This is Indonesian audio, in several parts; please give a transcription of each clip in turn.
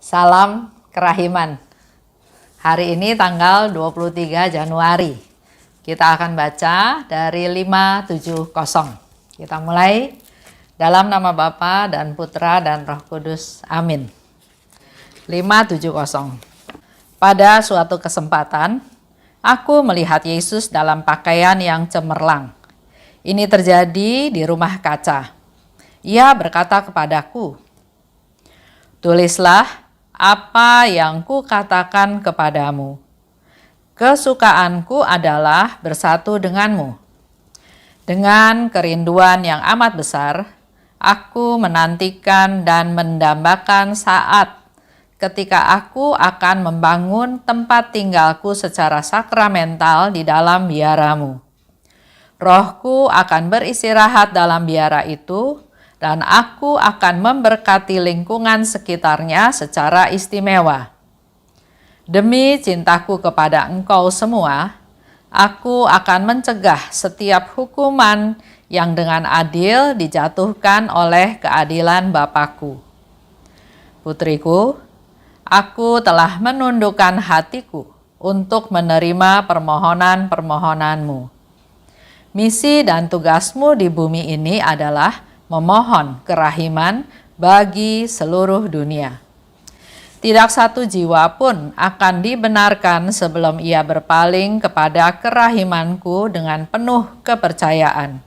Salam kerahiman. Hari ini tanggal 23 Januari. Kita akan baca dari 570. Kita mulai dalam nama Bapa dan Putra dan Roh Kudus. Amin. 570. Pada suatu kesempatan, aku melihat Yesus dalam pakaian yang cemerlang. Ini terjadi di rumah kaca. Ia berkata kepadaku, "Tulislah apa yang kukatakan kepadamu. Kesukaanku adalah bersatu denganmu. Dengan kerinduan yang amat besar, aku menantikan dan mendambakan saat ketika aku akan membangun tempat tinggalku secara sakramental di dalam biaramu. Rohku akan beristirahat dalam biara itu, dan aku akan memberkati lingkungan sekitarnya secara istimewa. Demi cintaku kepada engkau semua, aku akan mencegah setiap hukuman yang dengan adil dijatuhkan oleh keadilan Bapakku. Putriku, aku telah menundukkan hatiku untuk menerima permohonan-permohonanmu. Misi dan tugasmu di bumi ini adalah memohon kerahiman bagi seluruh dunia. Tidak satu jiwa pun akan dibenarkan sebelum ia berpaling kepada kerahimanku dengan penuh kepercayaan.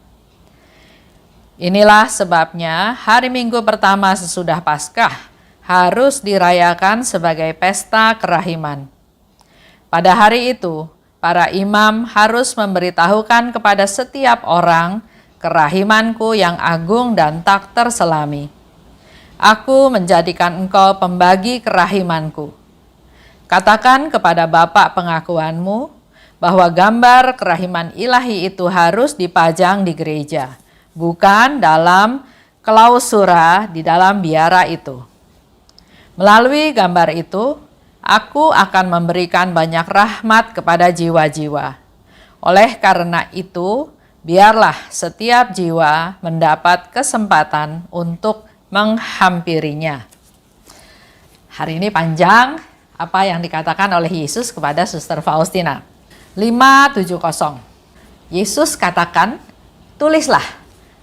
Inilah sebabnya hari Minggu pertama sesudah Paskah harus dirayakan sebagai pesta kerahiman. Pada hari itu, para imam harus memberitahukan kepada setiap orang kerahimanku yang agung dan tak terselami. Aku menjadikan engkau pembagi kerahimanku. Katakan kepada bapak pengakuanmu bahwa gambar kerahiman ilahi itu harus dipajang di gereja, bukan dalam klausura di dalam biara itu. Melalui gambar itu, aku akan memberikan banyak rahmat kepada jiwa-jiwa. Oleh karena itu, biarlah setiap jiwa mendapat kesempatan untuk menghampirinya." Hari ini panjang apa yang dikatakan oleh Yesus kepada Suster Faustina. 570. Yesus katakan, "Tulislah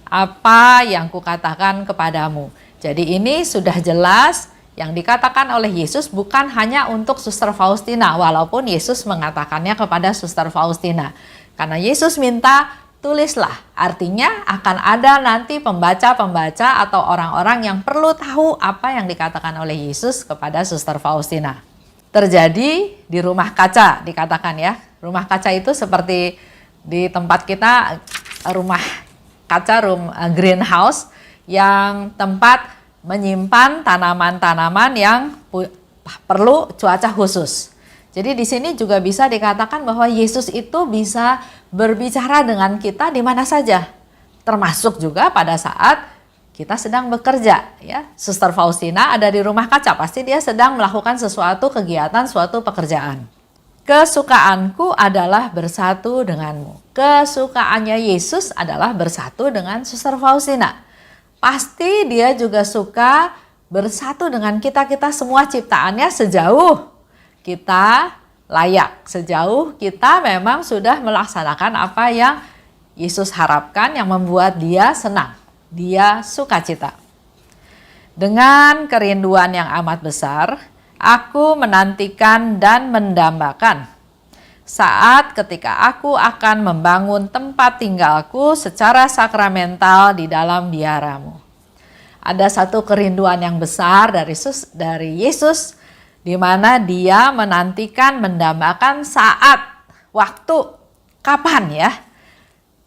apa yang kukatakan kepadamu." Jadi ini sudah jelas yang dikatakan oleh Yesus bukan hanya untuk Suster Faustina, walaupun Yesus mengatakannya kepada Suster Faustina. Karena Yesus minta, tulislah. Artinya akan ada nanti pembaca-pembaca atau orang-orang yang perlu tahu apa yang dikatakan oleh Yesus kepada Suster Faustina. Terjadi di rumah kaca, dikatakan ya. Rumah kaca itu seperti di tempat kita, rumah kaca, greenhouse, yang tempat menyimpan tanaman-tanaman yang perlu cuaca khusus. Jadi di sini juga bisa dikatakan bahwa Yesus itu bisa berbicara dengan kita di mana saja, termasuk juga pada saat kita sedang bekerja. Ya, Suster Faustina ada di rumah kaca, pasti dia sedang melakukan sesuatu kegiatan, suatu pekerjaan. Kesukaanku adalah bersatu denganmu. Kesukaannya Yesus adalah bersatu dengan Suster Faustina. Pasti dia juga suka bersatu dengan kita semua ciptaannya sejauh kita layak, sejauh kita memang sudah melaksanakan apa yang Yesus harapkan, yang membuat dia senang, dia sukacita. Dengan kerinduan yang amat besar, aku menantikan dan mendambakan saat ketika aku akan membangun tempat tinggalku secara sakramental di dalam biaramu. Ada satu kerinduan yang besar dari Yesus, di mana dia menantikan, mendambakan saat, waktu, kapan ya,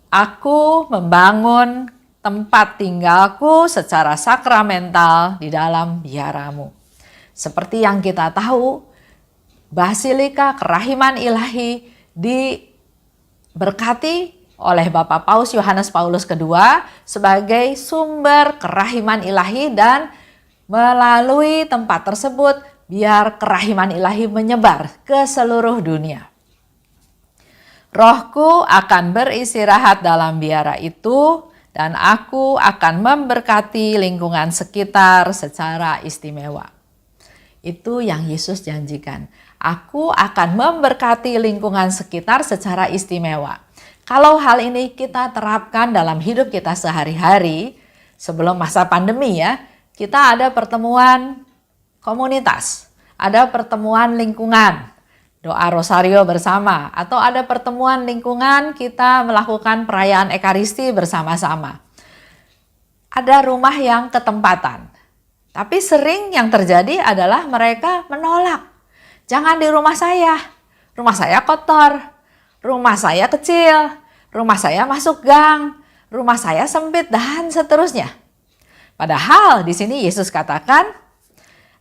aku membangun tempat tinggalku secara sakramental di dalam biaramu. Seperti yang kita tahu, Basilika Kerahiman Ilahi diberkati oleh Bapak Paus Yohanes Paulus II sebagai sumber kerahiman ilahi, dan melalui tempat tersebut biar kerahiman ilahi menyebar ke seluruh dunia. Rohku akan beristirahat dalam biara itu, dan aku akan memberkati lingkungan sekitar secara istimewa. Itu yang Yesus janjikan. Aku akan memberkati lingkungan sekitar secara istimewa. Kalau hal ini kita terapkan dalam hidup kita sehari-hari, sebelum masa pandemi ya, kita ada pertemuan komunitas, ada pertemuan lingkungan, doa rosario bersama, atau ada pertemuan lingkungan kita melakukan perayaan Ekaristi bersama-sama. Ada rumah yang ketempatan. Tapi sering yang terjadi adalah mereka menolak. Jangan di rumah saya kotor, rumah saya kecil, rumah saya masuk gang, rumah saya sempit, dan seterusnya. Padahal di sini Yesus katakan,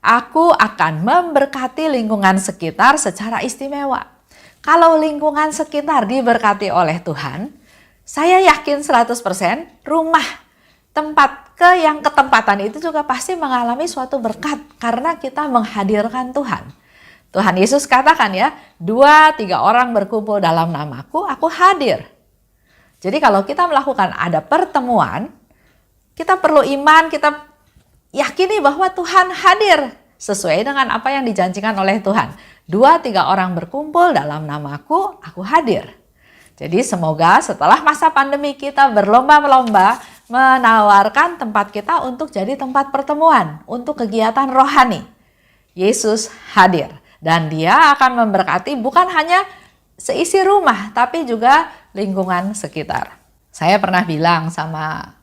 aku akan memberkati lingkungan sekitar secara istimewa. Kalau lingkungan sekitar diberkati oleh Tuhan, saya yakin 100% rumah tempat yang ketempatan itu juga pasti mengalami suatu berkat karena kita menghadirkan Tuhan. Tuhan Yesus katakan ya, 2-3 orang berkumpul dalam namaku, aku hadir. Jadi kalau kita melakukan ada pertemuan, kita perlu iman, kita yakini bahwa Tuhan hadir sesuai dengan apa yang dijanjikan oleh Tuhan. 2-3 orang berkumpul dalam namaku, aku hadir. Jadi semoga setelah masa pandemi kita berlomba-lomba menawarkan tempat kita untuk jadi tempat pertemuan, untuk kegiatan rohani. Yesus hadir dan Dia akan memberkati bukan hanya seisi rumah, tapi juga lingkungan sekitar. Saya pernah bilang sama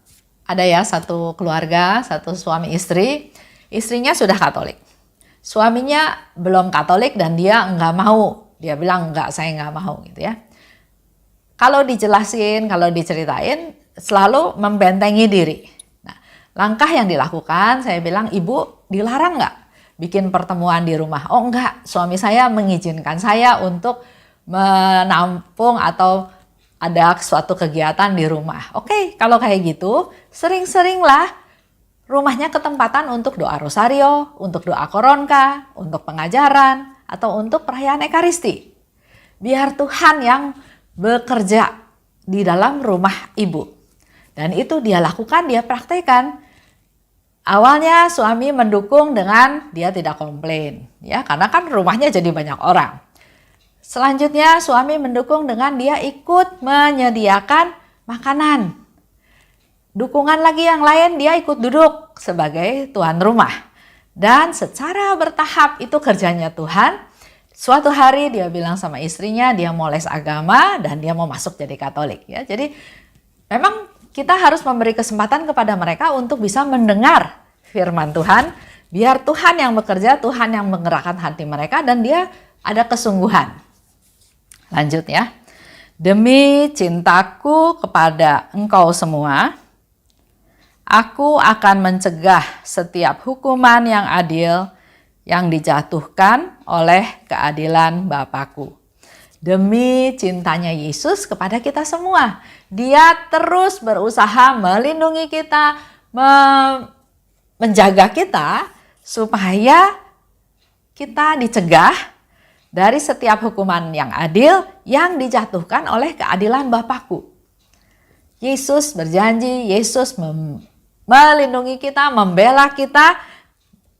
satu keluarga, satu suami istri, istrinya sudah Katolik. Suaminya belum Katolik dan dia enggak mau. Dia bilang enggak, saya enggak mau gitu ya. Kalau dijelasin, kalau diceritain, selalu membentengi diri. Nah, langkah yang dilakukan, saya bilang, ibu dilarang nggak bikin pertemuan di rumah? Oh enggak, suami saya mengizinkan saya untuk menampung atau ada suatu kegiatan di rumah. Oke, kalau kayak gitu, sering-seringlah rumahnya ketempatan untuk doa rosario, untuk doa koronka, untuk pengajaran, atau untuk perayaan Ekaristi. Biar Tuhan yang bekerja di dalam rumah ibu. Dan itu dia lakukan, dia praktekkan. Awalnya suami mendukung dengan dia tidak komplain, ya, karena kan rumahnya jadi banyak orang. Selanjutnya suami mendukung dengan dia ikut menyediakan makanan. Dukungan lagi yang lain, dia ikut duduk sebagai tuan rumah. Dan secara bertahap itu kerjanya Tuhan. Suatu hari dia bilang sama istrinya, dia mau les agama dan dia mau masuk jadi Katolik. Ya, jadi memang kita harus memberi kesempatan kepada mereka untuk bisa mendengar firman Tuhan. Biar Tuhan yang bekerja, Tuhan yang menggerakkan hati mereka dan dia ada kesungguhan. Lanjut ya. Demi cintaku kepada engkau semua, aku akan mencegah setiap hukuman yang adil yang dijatuhkan oleh keadilan Bapakku. Demi cintanya Yesus kepada kita semua, Dia terus berusaha melindungi kita, menjaga kita supaya kita dicegah dari setiap hukuman yang adil yang dijatuhkan oleh keadilan Bapakku. Yesus berjanji, Yesus melindungi kita, membela kita.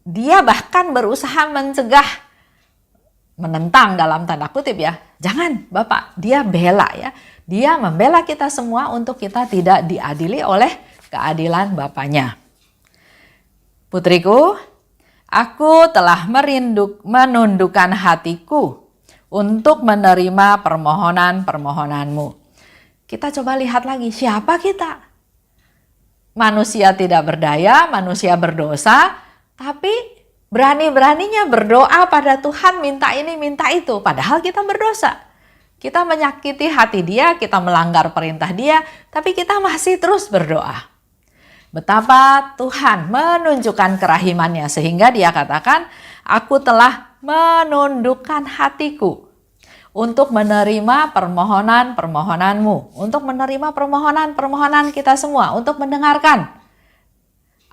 Dia bahkan berusaha mencegah, menentang dalam tanda kutip ya. Jangan Bapak, dia bela ya. Dia membela kita semua untuk kita tidak diadili oleh keadilan Bapaknya. Putriku, aku telah menundukkan hatiku untuk menerima permohonan-permohonanmu. Kita coba lihat lagi, siapa kita? Manusia tidak berdaya, manusia berdosa, tapi berani-beraninya berdoa pada Tuhan, minta ini, minta itu. Padahal kita berdosa. Kita menyakiti hati Dia, kita melanggar perintah Dia, tapi kita masih terus berdoa. Betapa Tuhan menunjukkan kerahimannya sehingga Dia katakan, aku telah menundukkan hatiku untuk menerima permohonan-permohonanmu, untuk menerima permohonan-permohonan kita semua, untuk mendengarkan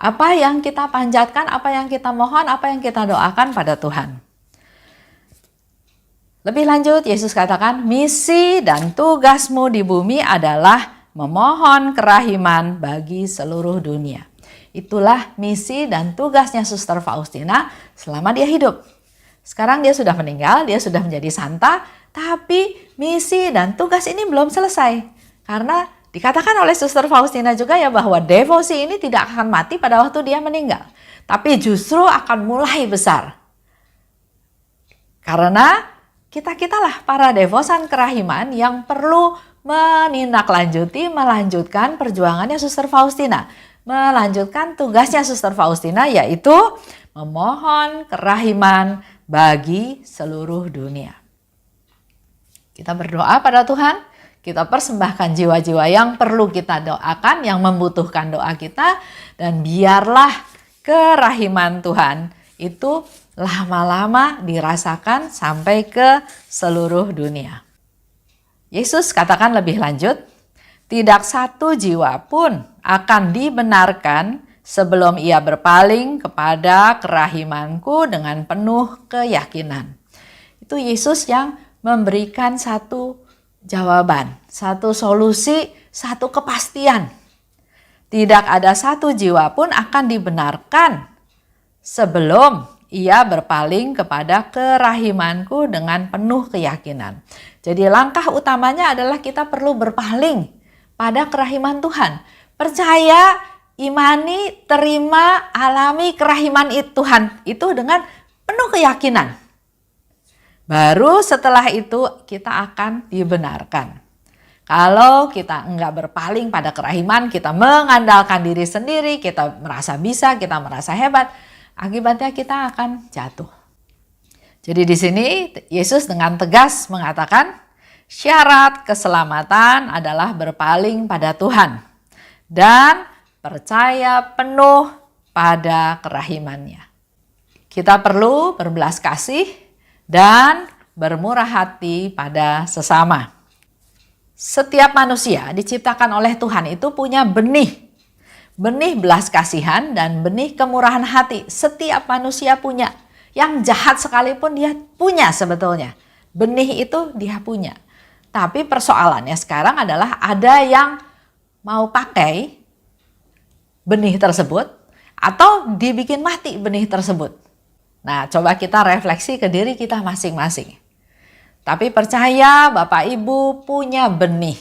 apa yang kita panjatkan, apa yang kita mohon, apa yang kita doakan pada Tuhan. Lebih lanjut, Yesus katakan, misi dan tugasmu di bumi adalah memohon kerahiman bagi seluruh dunia. Itulah misi dan tugasnya Suster Faustina selama dia hidup. Sekarang dia sudah meninggal, dia sudah menjadi santa, tapi misi dan tugas ini belum selesai. Karena dikatakan oleh Suster Faustina juga ya bahwa devosi ini tidak akan mati pada waktu dia meninggal. Tapi justru akan mulai besar. Karena kita-kitalah para devosan kerahiman yang perlu melanjutkan perjuangannya Suster Faustina. Melanjutkan tugasnya Suster Faustina, yaitu memohon kerahiman bagi seluruh dunia. Kita berdoa pada Tuhan, kita persembahkan jiwa-jiwa yang perlu kita doakan, yang membutuhkan doa kita, dan biarlah kerahiman Tuhan itu lama-lama dirasakan sampai ke seluruh dunia. Yesus katakan lebih lanjut, tidak satu jiwa pun akan dibenarkan sebelum ia berpaling kepada kerahimanku dengan penuh keyakinan. Itu Yesus yang memberikan satu jawaban, satu solusi, satu kepastian. Tidak ada satu jiwa pun akan dibenarkan sebelum ia berpaling kepada kerahimanku dengan penuh keyakinan. Jadi langkah utamanya adalah kita perlu berpaling pada kerahiman Tuhan. Percaya, imani, terima, alami kerahiman Tuhan itu dengan penuh keyakinan. Baru setelah itu kita akan dibenarkan. Kalau kita enggak berpaling pada kerahiman, kita mengandalkan diri sendiri, kita merasa bisa, kita merasa hebat, akibatnya kita akan jatuh. Jadi di sini Yesus dengan tegas mengatakan syarat keselamatan adalah berpaling pada Tuhan dan percaya penuh pada kerahimannya. Kita perlu berbelas kasih dan bermurah hati pada sesama. Setiap manusia diciptakan oleh Tuhan itu punya benih belas kasihan dan benih kemurahan hati. Setiap manusia punya. Yang jahat sekalipun dia punya sebetulnya. Benih itu dia punya. Tapi persoalannya sekarang adalah ada yang mau pakai benih tersebut atau dibikin mati benih tersebut. Nah, coba kita refleksi ke diri kita masing-masing. Tapi percaya Bapak Ibu punya benih.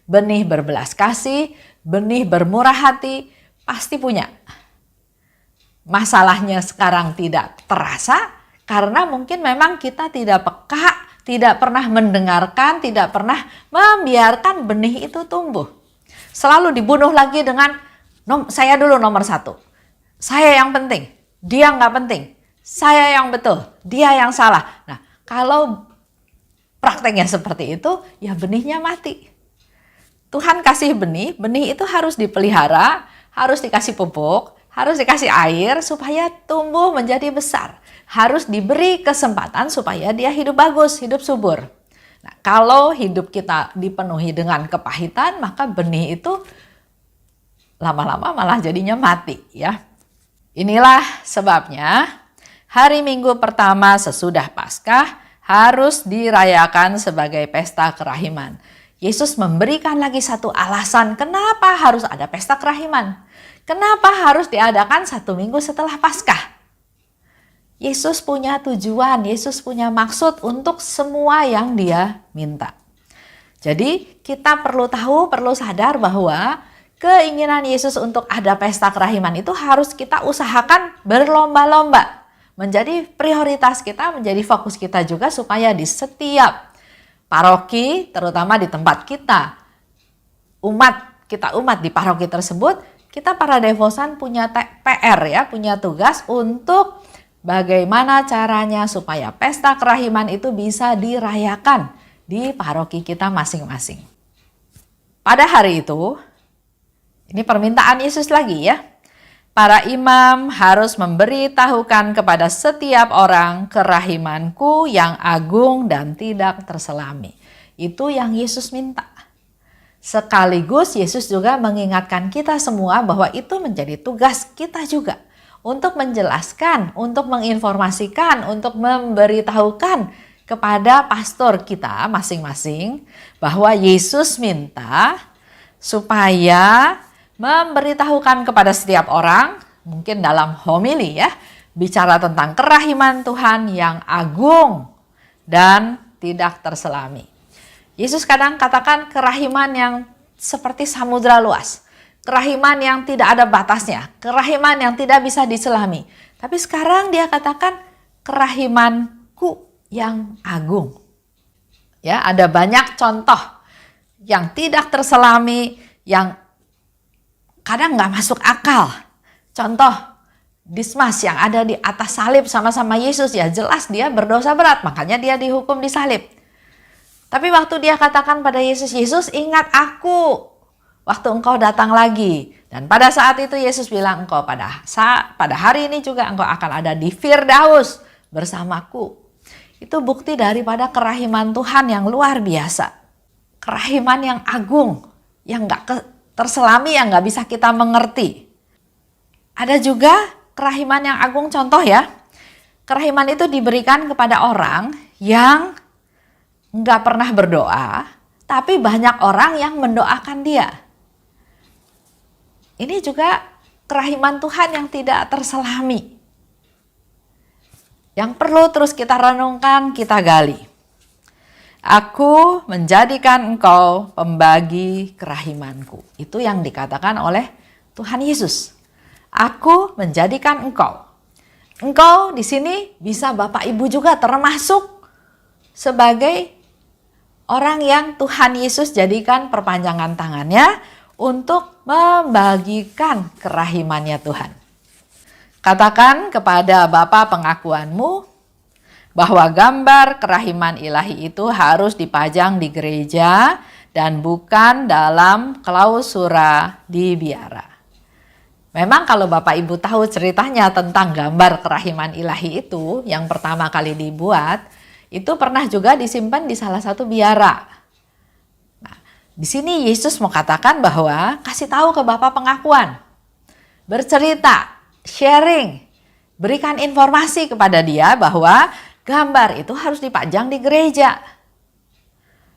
Benih berbelas kasih, benih bermurah hati, pasti punya. Masalahnya sekarang tidak terasa karena mungkin memang kita tidak peka, tidak pernah mendengarkan, tidak pernah membiarkan benih itu tumbuh. Selalu dibunuh lagi dengan saya dulu nomor satu. Saya yang penting, dia nggak penting. Saya yang betul, dia yang salah. Nah, kalau prakteknya seperti itu, ya benihnya mati. Tuhan kasih benih, benih itu harus dipelihara, harus dikasih pupuk, harus dikasih air supaya tumbuh menjadi besar. Harus diberi kesempatan supaya dia hidup bagus, hidup subur. Nah, kalau hidup kita dipenuhi dengan kepahitan, maka benih itu lama-lama malah jadinya mati, ya. Inilah sebabnya hari Minggu pertama sesudah Paskah harus dirayakan sebagai pesta kerahiman. Yesus memberikan lagi satu alasan kenapa harus ada pesta kerahiman. Kenapa harus diadakan 1 minggu setelah Paskah? Yesus punya tujuan, Yesus punya maksud untuk semua yang dia minta. Jadi kita perlu tahu, perlu sadar bahwa keinginan Yesus untuk ada pesta kerahiman itu harus kita usahakan berlomba-lomba. Menjadi prioritas kita, menjadi fokus kita juga supaya di setiap paroki, terutama di tempat kita, umat di paroki tersebut, kita para devosan punya PR ya, punya tugas untuk bagaimana caranya supaya pesta kerahiman itu bisa dirayakan di paroki kita masing-masing. Pada hari itu, ini permintaan Yesus lagi ya, para imam harus memberitahukan kepada setiap orang kerahimanku yang agung dan tidak terselami. Itu yang Yesus minta. Sekaligus Yesus juga mengingatkan kita semua bahwa itu menjadi tugas kita juga. Untuk menjelaskan, untuk menginformasikan, untuk memberitahukan kepada pastor kita masing-masing bahwa Yesus minta supaya memberitahukan kepada setiap orang, mungkin dalam homili ya, bicara tentang kerahiman Tuhan yang agung dan tidak terselami. Yesus kadang katakan kerahiman yang seperti samudra luas, kerahiman yang tidak ada batasnya, kerahiman yang tidak bisa diselami. Tapi sekarang dia katakan kerahimanku yang agung. Ya, ada banyak contoh yang tidak terselami, yang kadang nggak masuk akal. Contoh, Dismas yang ada di atas salib sama-sama Yesus, ya jelas dia berdosa berat, makanya dia dihukum di salib. Tapi waktu dia katakan pada Yesus, Yesus ingat aku waktu engkau datang lagi. Dan pada saat itu Yesus bilang, engkau pada hari ini juga engkau akan ada di Firdaus bersamaku. Itu bukti daripada kerahiman Tuhan yang luar biasa. Kerahiman yang agung, yang gak terselami, yang gak bisa kita mengerti. Ada juga kerahiman yang agung, contoh ya. Kerahiman itu diberikan kepada orang yang nggak pernah berdoa, tapi banyak orang yang mendoakan dia. Ini juga kerahiman Tuhan yang tidak terselami, yang perlu terus kita renungkan, kita gali. Aku menjadikan engkau pembagi kerahimanku. Itu yang dikatakan oleh Tuhan Yesus. Aku menjadikan engkau. Engkau di sini bisa Bapak Ibu juga termasuk sebagai orang yang Tuhan Yesus jadikan perpanjangan tangannya untuk membagikan kerahimannya Tuhan. Katakan kepada Bapa pengakuanmu bahwa gambar kerahiman ilahi itu harus dipajang di gereja dan bukan dalam klausura di biara. Memang kalau Bapak Ibu tahu ceritanya tentang gambar kerahiman ilahi itu yang pertama kali dibuat, itu pernah juga disimpan di salah satu biara. Nah, di sini Yesus mau katakan bahwa kasih tahu ke Bapa pengakuan, bercerita, sharing, berikan informasi kepada dia bahwa gambar itu harus dipajang di gereja,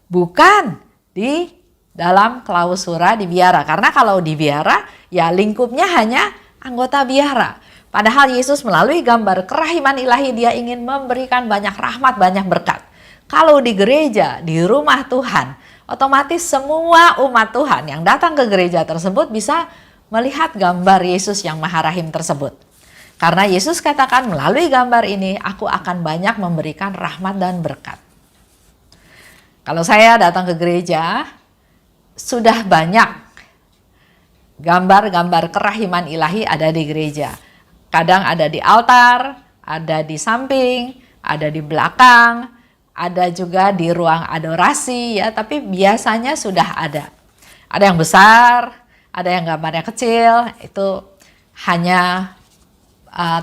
bukan di dalam klausura di biara. Karena kalau di biara ya lingkupnya hanya anggota biara. Padahal Yesus melalui gambar kerahiman ilahi dia ingin memberikan banyak rahmat, banyak berkat. Kalau di gereja, di rumah Tuhan, otomatis semua umat Tuhan yang datang ke gereja tersebut bisa melihat gambar Yesus yang Maha Rahim tersebut. Karena Yesus katakan melalui gambar ini aku akan banyak memberikan rahmat dan berkat. Kalau saya datang ke gereja, sudah banyak gambar-gambar kerahiman ilahi ada di gereja. Kadang ada di altar, ada di samping, ada di belakang, ada juga di ruang adorasi ya, tapi biasanya sudah ada. Ada yang besar, ada yang gambarnya kecil, itu hanya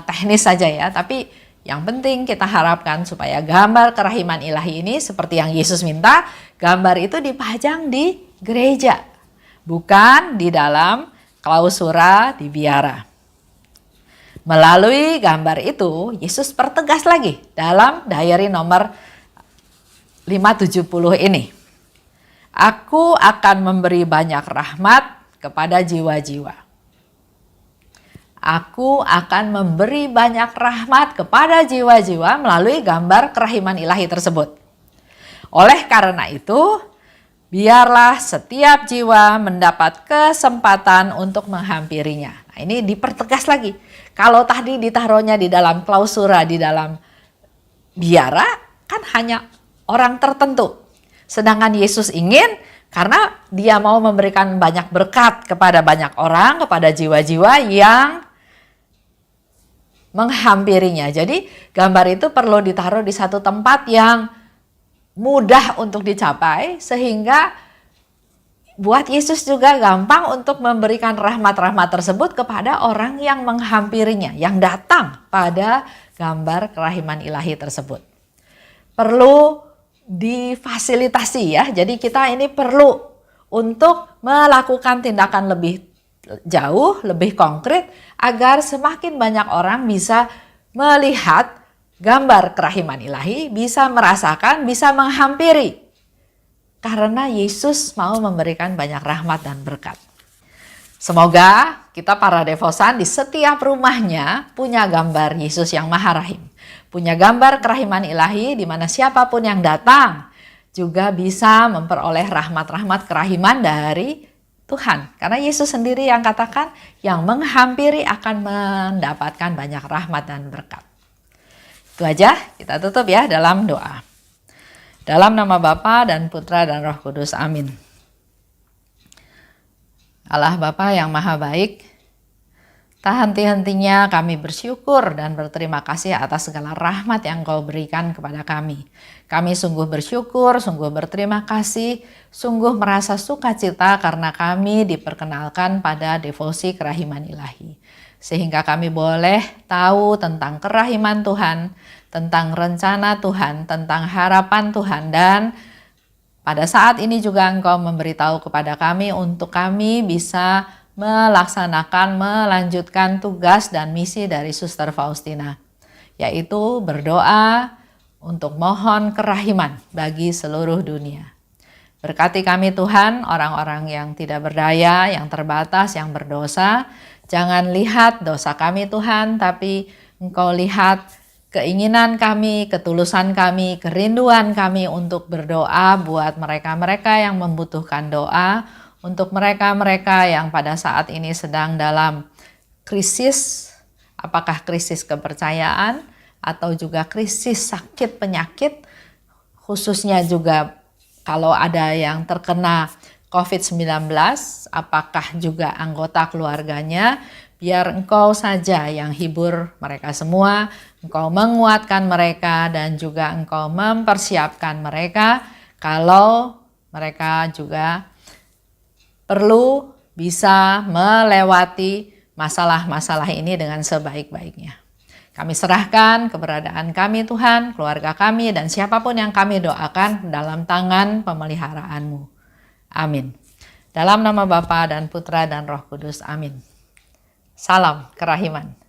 teknis saja ya, tapi yang penting kita harapkan supaya gambar kerahiman ilahi ini seperti yang Yesus minta, gambar itu dipajang di gereja, bukan di dalam klausura di biara. Melalui gambar itu, Yesus pertegas lagi dalam diary nomor 570 ini. Aku akan memberi banyak rahmat kepada jiwa-jiwa. Aku akan memberi banyak rahmat kepada jiwa-jiwa melalui gambar kerahiman ilahi tersebut. Oleh karena itu, biarlah setiap jiwa mendapat kesempatan untuk menghampirinya. Nah, ini dipertegas lagi. Kalau tadi ditaruhnya di dalam klausura, di dalam biara, kan hanya orang tertentu. Sedangkan Yesus ingin, karena dia mau memberikan banyak berkat kepada banyak orang, kepada jiwa-jiwa yang menghampirinya. Jadi gambar itu perlu ditaruh di satu tempat yang mudah untuk dicapai, sehingga buat Yesus juga gampang untuk memberikan rahmat-rahmat tersebut kepada orang yang menghampirinya, yang datang pada gambar kerahiman ilahi tersebut. Perlu difasilitasi ya, jadi kita ini perlu untuk melakukan tindakan lebih jauh, lebih konkret, agar semakin banyak orang bisa melihat gambar kerahiman ilahi, bisa merasakan, bisa menghampiri. Karena Yesus mau memberikan banyak rahmat dan berkat. Semoga kita para devosan di setiap rumahnya punya gambar Yesus yang Maha Rahim. Punya gambar kerahiman ilahi di mana siapapun yang datang juga bisa memperoleh rahmat-rahmat kerahiman dari Tuhan. Karena Yesus sendiri yang katakan yang menghampiri akan mendapatkan banyak rahmat dan berkat. Itu aja, kita tutup ya dalam doa. Dalam nama Bapa dan Putra dan Roh Kudus, amin. Allah Bapa yang Maha Baik, tak henti-hentinya kami bersyukur dan berterima kasih atas segala rahmat yang Kau berikan kepada kami. Kami sungguh bersyukur, sungguh berterima kasih, sungguh merasa sukacita karena kami diperkenalkan pada devosi kerahiman ilahi. Sehingga kami boleh tahu tentang kerahiman Tuhan, tentang rencana Tuhan, tentang harapan Tuhan, dan pada saat ini juga Engkau memberitahu kepada kami untuk kami bisa melaksanakan, melanjutkan tugas dan misi dari Suster Faustina, yaitu berdoa untuk mohon kerahiman bagi seluruh dunia. Berkati kami Tuhan, orang-orang yang tidak berdaya, yang terbatas, yang berdosa. Jangan lihat dosa kami Tuhan, tapi Engkau lihat keinginan kami, ketulusan kami, kerinduan kami untuk berdoa buat mereka-mereka yang membutuhkan doa, untuk mereka-mereka yang pada saat ini sedang dalam krisis, apakah krisis kepercayaan atau juga krisis sakit penyakit, khususnya juga kalau ada yang terkena COVID-19, apakah juga anggota keluarganya. Biar Engkau saja yang hibur mereka semua, Engkau menguatkan mereka dan juga Engkau mempersiapkan mereka kalau mereka juga perlu bisa melewati masalah-masalah ini dengan sebaik-baiknya. Kami serahkan keberadaan kami Tuhan, keluarga kami dan siapapun yang kami doakan dalam tangan pemeliharaan-Mu. Amin. Dalam nama Bapa dan Putra dan Roh Kudus, amin. Salam kerahiman.